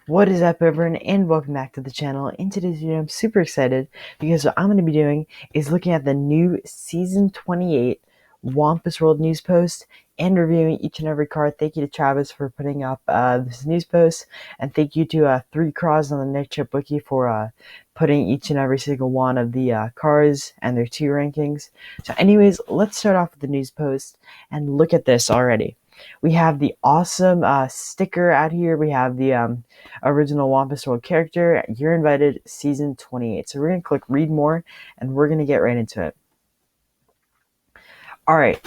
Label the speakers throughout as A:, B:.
A: What is up, everyone, and welcome back to the channel. In today's video, I'm super excited because what I'm going to be doing is looking at the new Season 28 Wampus World News Post and reviewing each and every card. Thank you to Travis for putting up this news post, and thank you to 3 Craws on the Nick Chip Wiki for putting each and every single one of the cards and their tier rankings. So anyways, let's start off with the news post and look at this already. We have the awesome sticker out here. We have the original Wampus World character. You're invited, season 28. So we're going to click read more, and we're going to get right into it. All right.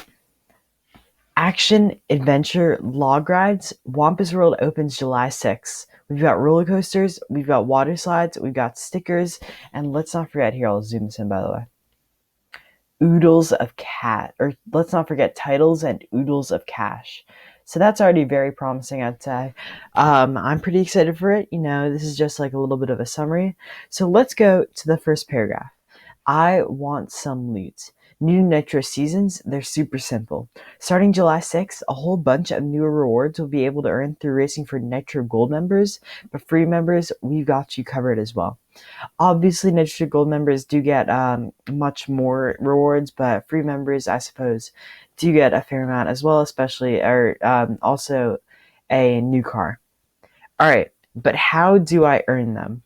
A: Action Adventure Log Rides. Wampus World opens July 6th. We've got roller coasters, we've got water slides, we've got stickers, and let's not forget, here, I'll zoom this in, by the way. Oodles of cat, or let's not forget titles and oodles of cash. So that's already very promising, I'd say. I'm pretty excited for it. You know, this is just like a little bit of a summary. So let's go to the first paragraph. I want some loot. New Nitro seasons, they're super simple. Starting July 6th, a whole bunch of newer rewards will be able to earn through racing for Nitro Gold members, but free members, we've got you covered as well. Obviously, Nitro Gold members do get much more rewards, but free members, I suppose, do get a fair amount as well, especially, or also a new car. All right, but how do I earn them?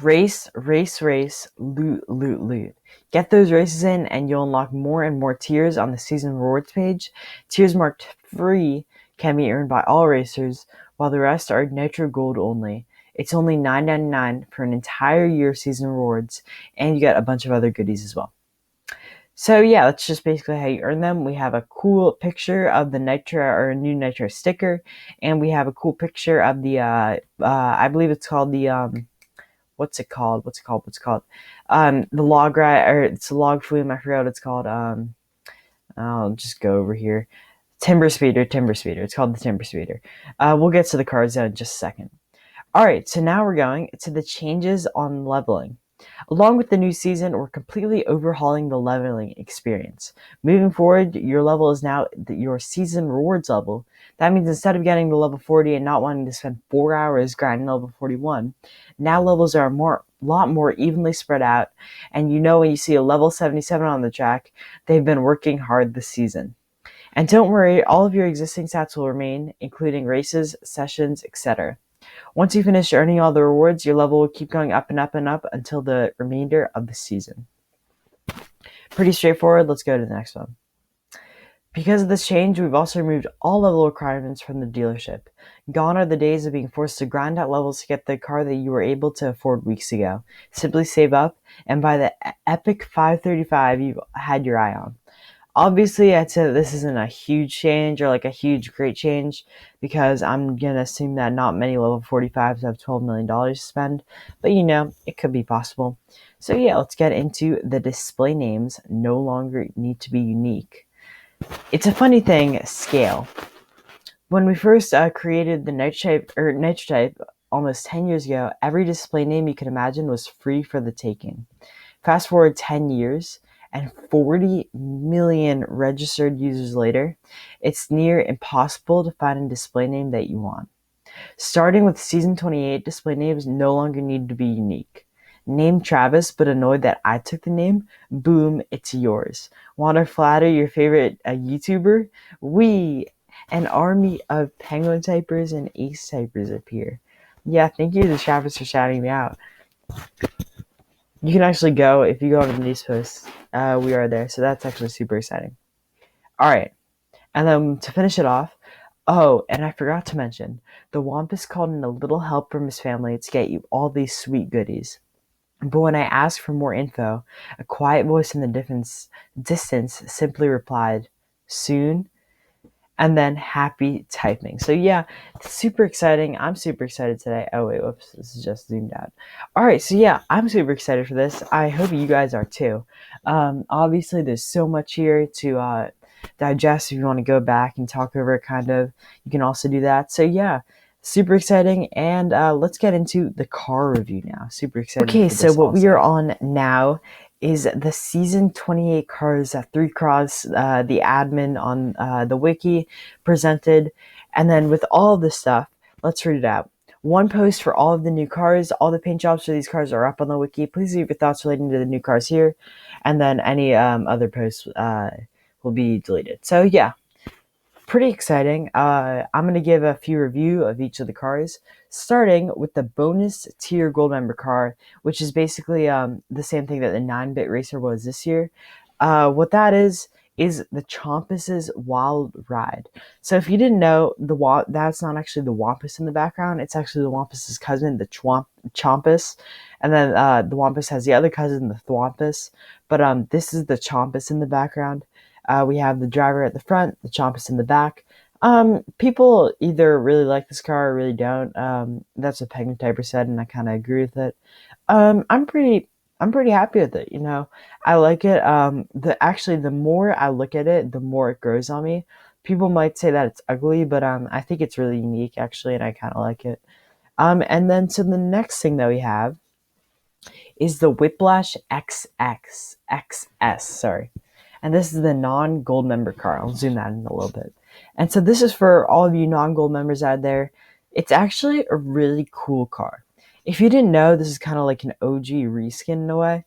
A: Race, race, race, loot, loot, loot. Get those races in and you'll unlock more and more tiers on the season rewards page. Tiers marked free can be earned by all racers, while the rest are Nitro Gold only. It's only $9.99 for an entire year of season rewards, and you get a bunch of other goodies as well. So yeah, that's just basically how you earn them. We have a cool picture of the Nitro, or new Nitro sticker, and we have a cool picture of the, I believe it's called the, what's it called? The log ride, or it's a log flume. I forgot what it's called. I'll just go over here. Timber Speeder. It's called the Timber Speeder. We'll get to the cards in just a second. All right, so now we're going to the changes on leveling. Along with the new season, we're completely overhauling the leveling experience. Moving forward, your level is now your season rewards level. That means instead of getting to level 40 and not wanting to spend 4 hours grinding level 41, now levels are a lot more evenly spread out, and you know when you see a level 77 on the track, they've been working hard this season. And don't worry, all of your existing stats will remain, including races, sessions, etc. Once you finish earning all the rewards, your level will keep going up and up and up until the remainder of the season. Pretty straightforward. Let's go to the next one. Because of this change, we've also removed all level requirements from the dealership. Gone are the days of being forced to grind out levels to get the car that you were able to afford weeks ago. Simply save up and buy the epic 535 you've had your eye on. Obviously, I'd say that this isn't a huge change or like a huge great change, because I'm going to assume that not many level 45s have $12 million to spend, but you know, it could be possible. So yeah, let's get into the display names no longer need to be unique. It's a funny thing, scale. When we first created the Nitro Type almost 10 years ago, every display name you could imagine was free for the taking. Fast forward 10 years, and 40 million registered users later, it's near impossible to find a display name that you want. Starting with Season 28, display names no longer need to be unique. Named Travis, but annoyed that I took the name? Boom, it's yours. Want to flatter your favorite YouTuber? An army of Penguin typers and Ace typers appear. Yeah, thank you to Travis for shouting me out. You can actually go, if you go on the news post, we are there, so that's actually super exciting. All right, and then to finish it off, oh, and I forgot to mention, the Wampus called in a little help from his family to get you all these sweet goodies. But when I asked for more info, a quiet voice in the distance simply replied, soon, and then happy typing. So yeah, super exciting. I'm super excited today. Oh wait, whoops, this is just zoomed out. All right, so yeah, I'm super excited for this. I hope you guys are too. Obviously, there's so much here to digest. If you want to go back and talk over it, kind of, you can also do that. So yeah, super exciting, and let's get into the car review now. Super excited. Okay, so what we are on now is the Season 28 cars that 3 Cross, the admin on the wiki, presented. And then with all of this stuff, let's read it out. one post for all of the new cars. All the paint jobs for these cars are up on the wiki. Please leave your thoughts relating to the new cars here, and then any other posts will be deleted. So yeah, pretty exciting. I'm going to give a few review of each of the cars, starting with the bonus tier gold member car, which is basically the same thing that the 9-bit racer was this year. What that is the Chompus's Wild Ride. So if you didn't know, that's not actually the Wampus in the background. It's actually the Wampus's cousin, the Chompus. And then the Wampus has the other cousin, the Thwampus. But this is the Chompus in the background. We have the driver at the front, the Chompus in the back. People either really like this car or really don't. That's what Penguin Typer said, and I kind of agree with it. I'm pretty happy with it. I like it. The more I look at it, the more it grows on me. People might say that it's ugly, but I think it's really unique actually, and I kind of like it. And then so the next thing that we have is the Whiplash XS. Sorry. And this is the non-gold member car. I'll zoom that in a little bit. And so this is for all of you non-gold members out there. It's actually a really cool car. If you didn't know, this is kind of like an OG reskin in a way.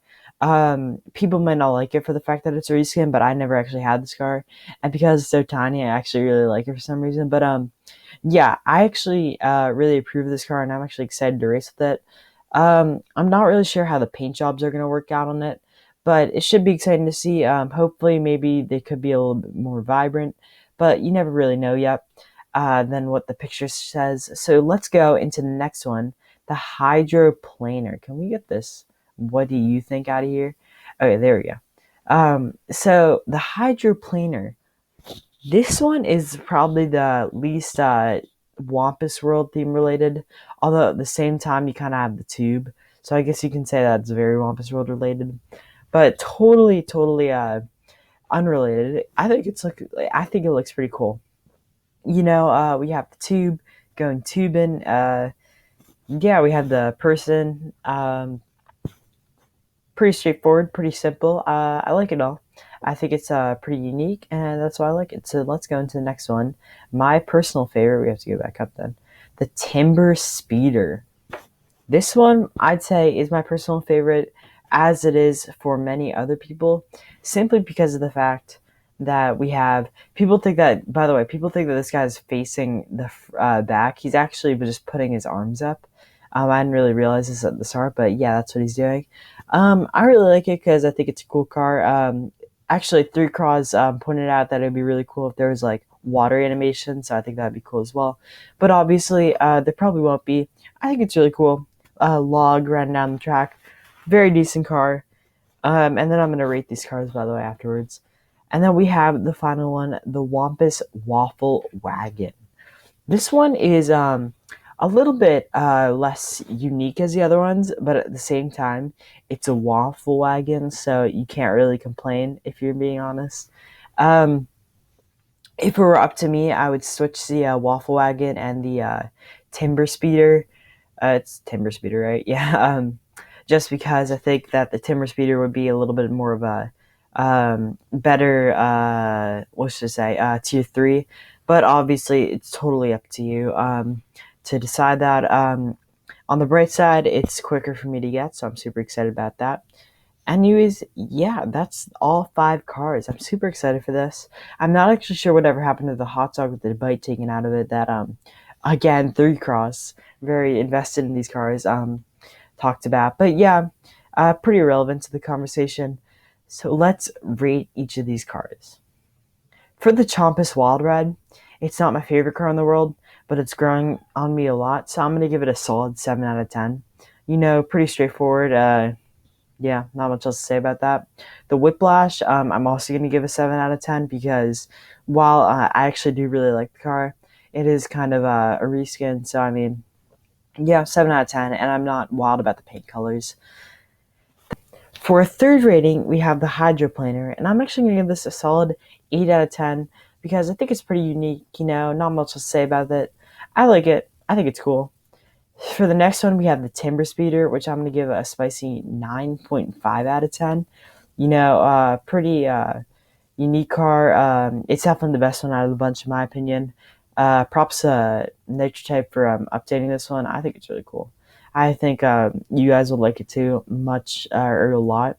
A: People might not like it for the fact that it's a reskin, but I never actually had this car. And because it's so tiny, I actually really like it for some reason. But yeah, I actually really approve of this car, and I'm actually excited to race with it. I'm not really sure how the paint jobs are going to work out on it, but it should be exciting to see. Hopefully, maybe they could be a little bit more vibrant, but you never really know yet than what the picture says. So let's go into the next one, the Hydroplane Er. Can we get this? What do you think out of here? Okay, there we go. So the Hydroplane Er. This one is probably the least Wampus World theme related, although at the same time you kind of have the tube, so I guess you can say that's very Wampus World related, but totally unrelated. I think it looks pretty cool. We have the tube going tubing. Yeah, we have the person. Pretty straightforward, pretty simple. I like it all. I think it's pretty unique, and that's why I like it. So let's go into the next one. My personal favorite, we have to go back up then. The Timber Speeder. This one, I'd say, is my personal favorite, as it is for many other people, simply because of the fact that we have people think that, by the way, people think that this guy's facing the back. He's actually just putting his arms up. I didn't really realize this at the start, but yeah, that's what he's doing. I really like it because I think it's a cool car. Actually, 3Craws pointed out that it'd be really cool if there was like water animation, so I think that'd be cool as well. But obviously, there probably won't be. I think it's really cool. Log running down the track, very decent car. And then I'm gonna rate these cars, by the way, afterwards. And then we have the final one, the Wampus Waffle Wagon. This one is a little bit less unique as the other ones, but at the same time, it's a waffle wagon, so you can't really complain if you're being honest. Um, if it were up to me, I would switch the waffle wagon and the timber speeder. It's timber speeder, right? Yeah. Just because I think that the timber speeder would be a little bit more of a better, what should I say, tier 3. But obviously, it's totally up to you to decide that. On the bright side, it's quicker for me to get, so I'm super excited about that. Anyways, yeah, that's all 5 cars. I'm super excited for this. I'm not actually sure whatever happened to the hot dog with the bite taken out of it. That again, 3Cross, very invested in these cars. Talked about, but yeah, pretty relevant to the conversation. So let's rate each of these cars. For the Chompus Wild Ride, it's not my favorite car in the world, but it's growing on me a lot, so I'm going to give it a solid 7 out of 10. Pretty straightforward. Yeah, not much else to say about that. The Whiplash, I'm also going to give a 7 out of 10 because while I actually do really like the car, it is kind of a reskin, so I mean, yeah, 7 out of 10, and I'm not wild about the paint colors. For a third rating, we have the Hydroplane Er, and I'm actually going to give this a solid 8 out of 10 because I think it's pretty unique, not much to say about it. I like it. I think it's cool. For the next one, we have the Timber Speeder, which I'm going to give a spicy 9.5 out of 10. Pretty unique car. It's definitely the best one out of the bunch, in my opinion. Props Nature Type for updating this one. I think it's really cool. I think you guys will like it too, much or a lot.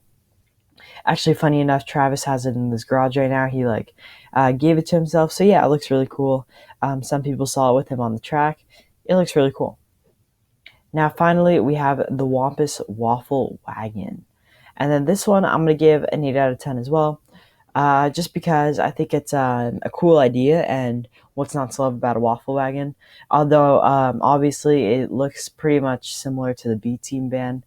A: Actually, funny enough, Travis has it in his garage right now. He gave it to himself, so yeah, it looks really cool. Some people saw it with him on the track. It looks really cool. Now, finally, we have the Wampus Waffle Wagon. And then this one, I'm going to give an 8 out of 10 as well. Just because I think it's a cool idea, and what's not to love about a waffle wagon. Although, obviously, it looks pretty much similar to the B Team band.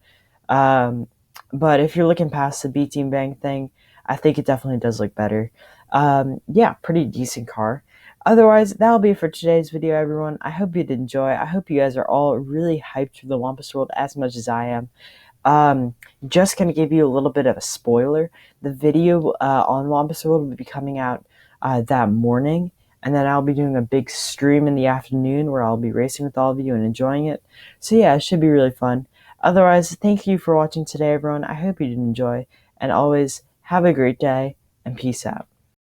A: Um, but if you're looking past the B Team band thing, I think it definitely does look better. Yeah, pretty decent car. Otherwise, that'll be it for today's video, everyone. I hope you did enjoy. I hope you guys are all really hyped for the Wampus World as much as I am. Just gonna give you a little bit of a spoiler. The video on Wampus World will be coming out that morning, and then I'll be doing a big stream in the afternoon where I'll be racing with all of you and enjoying it. So yeah, it should be really fun. Otherwise, thank you for watching today, everyone. I hope you did enjoy, and always have a great day, and peace out.